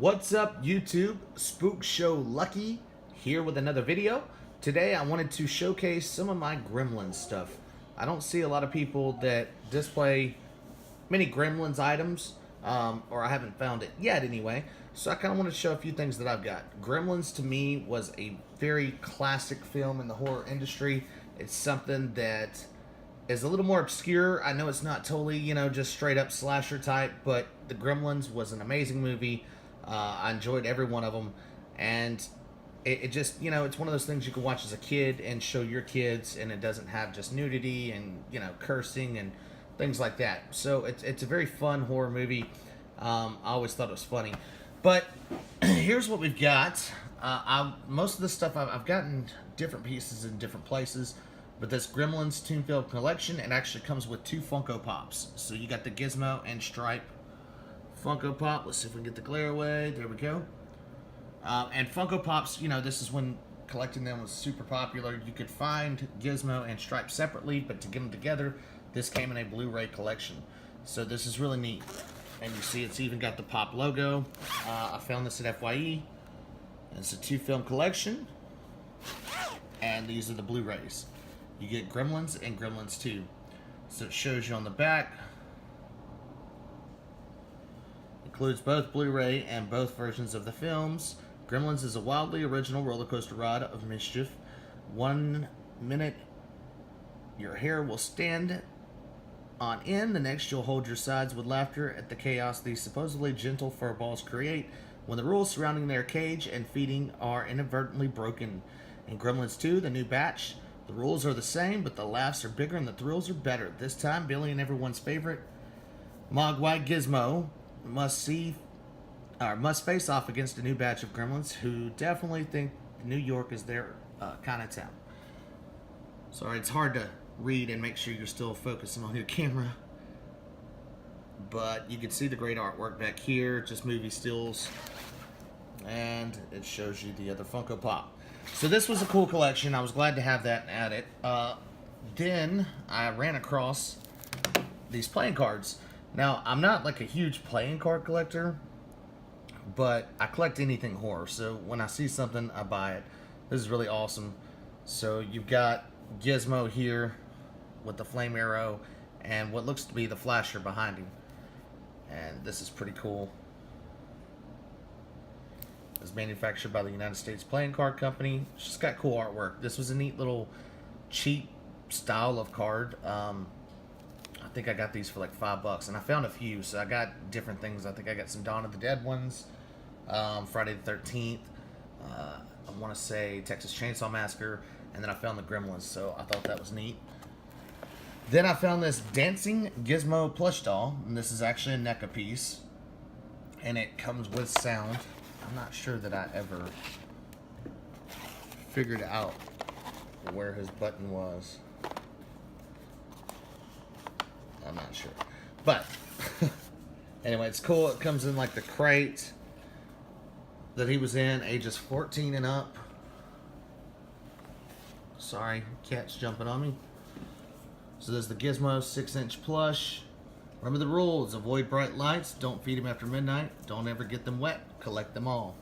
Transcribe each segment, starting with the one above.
What's up, YouTube? Spook Show Lucky here with another video. Today I wanted to showcase some of my Gremlins stuff. I don't see a lot of people that display many Gremlins items, or I haven't found it yet anyway. So I kind of want to show a few things that I've got. Gremlins to me was a very classic film in the horror industry. It's something that is a little more obscure. I know it's not totally, just straight up slasher type, but The Gremlins was an amazing movie. I enjoyed every one of them, and it just, it's one of those things you can watch as a kid and show your kids, and it doesn't have just nudity and, cursing and things like that. So it's a very fun horror movie. I always thought it was funny. But here's what we've got. Most of the stuff I've gotten different pieces in different places. But this Gremlins Toonfield Collection, it actually comes with 2 Funko Pops. So you got the Gizmo and Stripe Funko Pop. Let's see if we can get the glare away. There we go. And Funko Pops, this is when collecting them was super popular. You could find Gizmo and Stripe separately, but to get them together, this came in a Blu-ray collection. So this is really neat. And you see it's even got the Pop logo. I found this at FYE. It's a 2-film collection. And these are the Blu-rays. You get Gremlins and Gremlins 2. So it shows you on the back. Includes both Blu-ray and both versions of the films. Gremlins is a wildly original roller coaster ride of mischief. 1 minute your hair will stand on end. The next you'll hold your sides with laughter at the chaos these supposedly gentle furballs create when the rules surrounding their cage and feeding are inadvertently broken. In Gremlins 2, the new batch, the rules are the same, but the laughs are bigger and the thrills are better. This time, Billy and everyone's favorite Mogwai Gizmo must face off against a new batch of Gremlins who definitely think New York is their kind of town. Sorry, it's hard to read and make sure you're still focusing on your camera. But you can see the great artwork back here, just movie stills. And it shows you the other Funko Pop. So this was a cool collection. I was glad to have that at it. Then I ran across these playing cards. Now, I'm not like a huge playing card collector, but I collect anything horror. So when I see something, I buy it. This is really awesome. So you've got Gizmo here with the flame arrow and what looks to be the flasher behind him. And this is pretty cool. It's manufactured by the United States Playing Card Company. It's just got cool artwork. This was a neat little cheap style of card. I think I got these for like $5, and I found a few, so I got different things. I think I got some Dawn of the Dead ones, Friday the 13th. I want to say Texas Chainsaw Massacre, and then I found the Gremlins, so I thought that was neat. Then I found this Dancing Gizmo Plush Doll, and this is actually a NECA piece, and it comes with sound. I'm not sure that I ever figured out where his button was. I'm not sure. But, anyway, it's cool. It comes in like the crate that he was in, ages 14 and up. Sorry, cat's jumping on me. So there's the Gizmo 6-inch plush. Remember the rules. Avoid bright lights. Don't feed them after midnight. Don't ever get them wet. Collect them all.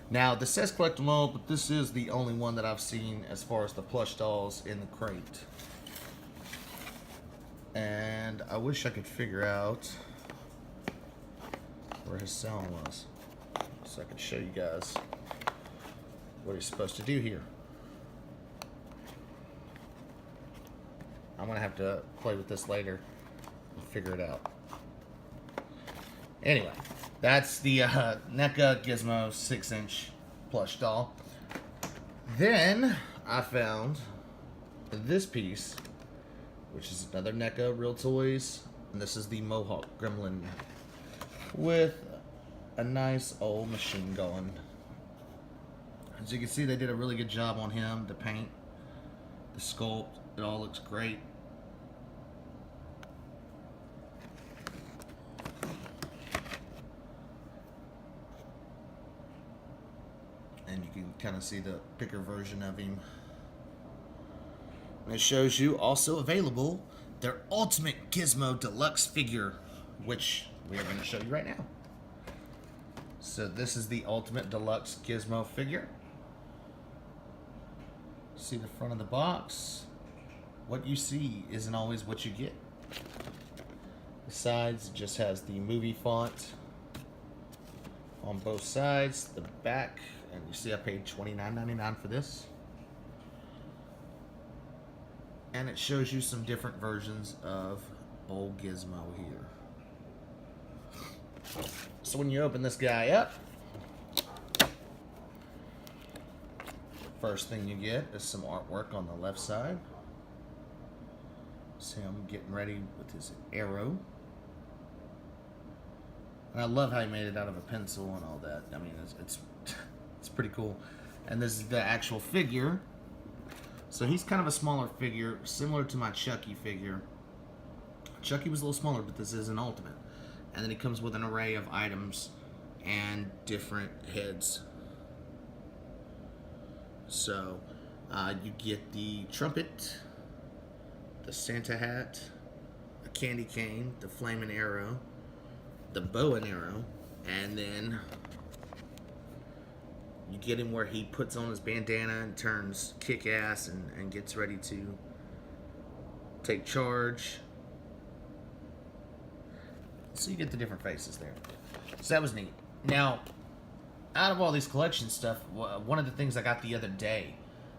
Now, this says collect them all, but this is the only one that I've seen as far as the plush dolls in the crate. And I wish I could figure out where his sound was, so I could show you guys what he's supposed to do here. I'm going to have to play with this later and figure it out. Anyway, that's the NECA Gizmo 6-inch plush doll. Then I found this piece, which is another NECA Real Toys, and this is the Mohawk Gremlin with a nice old machine gun. As you can see, they did a really good job on him. The paint, the sculpt, it all looks great. And you can kind of see the bigger version of him. And it shows you also available their Ultimate Gizmo Deluxe figure, which we are going to show you right now. So this is the Ultimate Deluxe Gizmo figure. See the front of the box. What you see isn't always what you get. The sides just has the movie font on both sides. The back, and you see I paid $29.99 for this. And it shows you some different versions of old Gizmo here. So when you open this guy up, first thing you get is some artwork on the left side. See him getting ready with his arrow. And I love how he made it out of a pencil and all that. I mean, it's pretty cool. And this is the actual figure. So he's kind of a smaller figure, similar to my Chucky figure. Chucky was a little smaller, but this is an Ultimate. And then he comes with an array of items and different heads. So you get the trumpet, the Santa hat, a candy cane, the flaming arrow, the bow and arrow, and then you get him where he puts on his bandana and turns kick-ass and gets ready to take charge. So you get the different faces there. So that was neat. Now, out of all these collection stuff, one of the things I got the other day,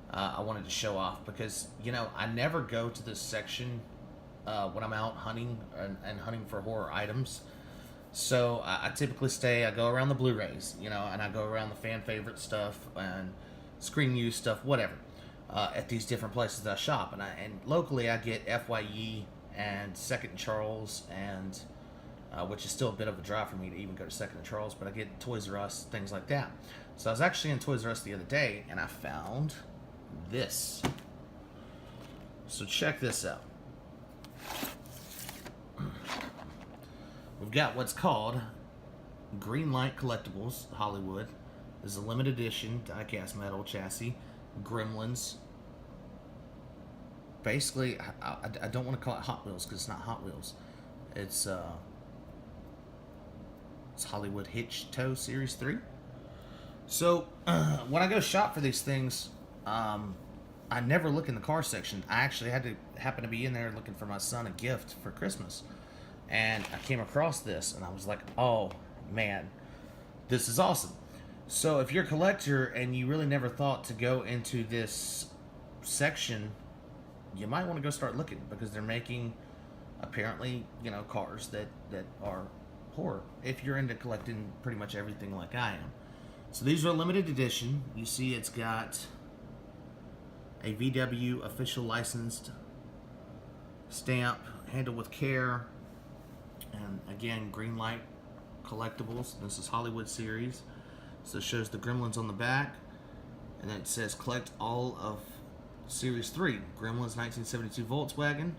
I wanted to show off because, you know, I never go to this section when I'm out hunting and hunting for horror items. So I typically I go around the Blu-rays, you know, and I go around the fan favorite stuff and screen use stuff, whatever, at these different places that I shop. And locally I get FYE and Second Charles, and which is still a bit of a drive for me to even go to Second Charles, but I get Toys R Us, things like that. So I was actually in Toys R Us the other day and I found this. So check this out. We've got what's called Greenlight Collectibles Hollywood. This is a limited edition diecast metal chassis. Gremlins. Basically, I don't want to call it Hot Wheels because it's not Hot Wheels. It's Hollywood Hitch Tow Series 3. So when I go shop for these things, I never look in the car section. I actually happen to be in there looking for my son a gift for Christmas. And I came across this, and I was like, oh, man, this is awesome. So if you're a collector and you really never thought to go into this section, you might want to go start looking, because they're making, apparently, you know, cars that are horror, if you're into collecting pretty much everything like I am. So these are a limited edition. You see it's got a VW official licensed stamp, handled with care. And again, Greenlight Collectibles. This is Hollywood series. So it shows the Gremlins on the back. And then it says collect all of Series 3. Gremlins 1972 Volkswagen.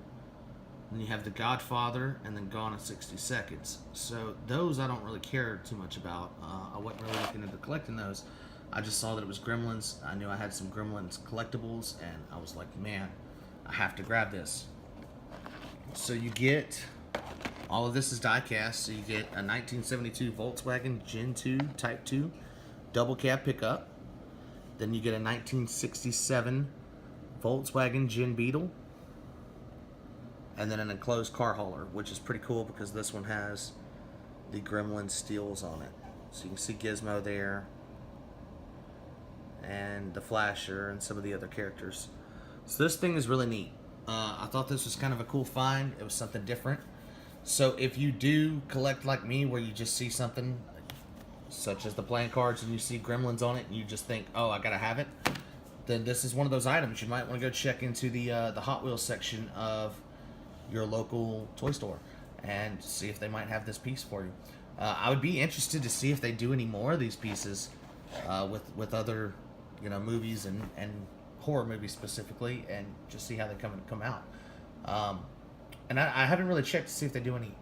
Then you have The Godfather and then Gone in 60 Seconds. So those I don't really care too much about. I wasn't really looking into collecting those. I just saw that it was Gremlins. I knew I had some Gremlins collectibles and I was like, man, I have to grab this. So you get... all of this is die-cast, so you get a 1972 Volkswagen Gen 2 Type 2 double cab pickup. Then you get a 1967 Volkswagen Gen Beetle. And then an enclosed car hauler, which is pretty cool because this one has the Gremlin steels on it. So you can see Gizmo there, and the Flasher, and some of the other characters. So this thing is really neat. I thought this was kind of a cool find. It was something different. So if you do collect like me, where you just see something such as the playing cards and you see Gremlins on it and you just think, oh, I gotta have it, then this is one of those items. You might want to go check into the Hot Wheels section of your local toy store and see if they might have this piece for you. I would be interested to see if they do any more of these pieces with other, you know, movies and horror movies specifically, and just see how they come out. And I haven't really checked to see if they do any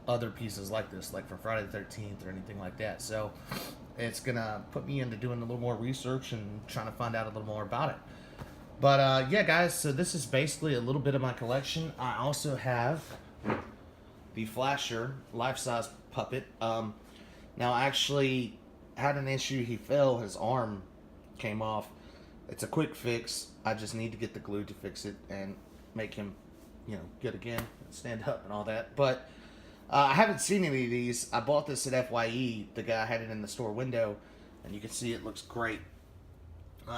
other pieces like this, like for Friday the 13th or anything like that. So it's going to put me into doing a little more research and trying to find out a little more about it. But yeah, guys, so this is basically a little bit of my collection. I also have the Flasher life-size puppet. Now, actually, had an issue. He fell, his arm came off. It's a quick fix. I just need to get the glue to fix it and make him, you know, good again, stand up and all that. But I haven't seen any of these. I bought this at FYE. The guy had it in the store window, and you can see it looks great.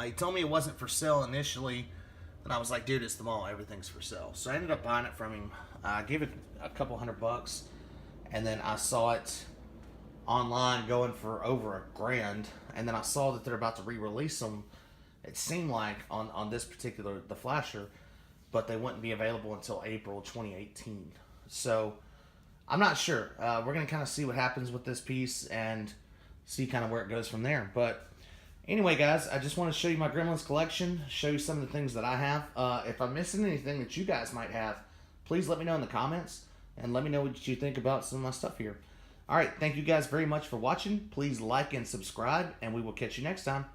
He told me it wasn't for sale initially, and I was like, dude, it's the mall. Everything's for sale. So I ended up buying it from him. I gave it a couple $100, and then I saw it online going for over $1,000, and then I saw that they're about to re-release them. It seemed like on this particular, the flasher, but they wouldn't be available until April 2018. So I'm not sure. We're going to kind of see what happens with this piece and see kind of where it goes from there. But anyway, guys, I just want to show you my Gremlins collection, show you some of the things that I have. If I'm missing anything that you guys might have, please let me know in the comments, and let me know what you think about some of my stuff here. All right, thank you guys very much for watching. Please like and subscribe, and we will catch you next time.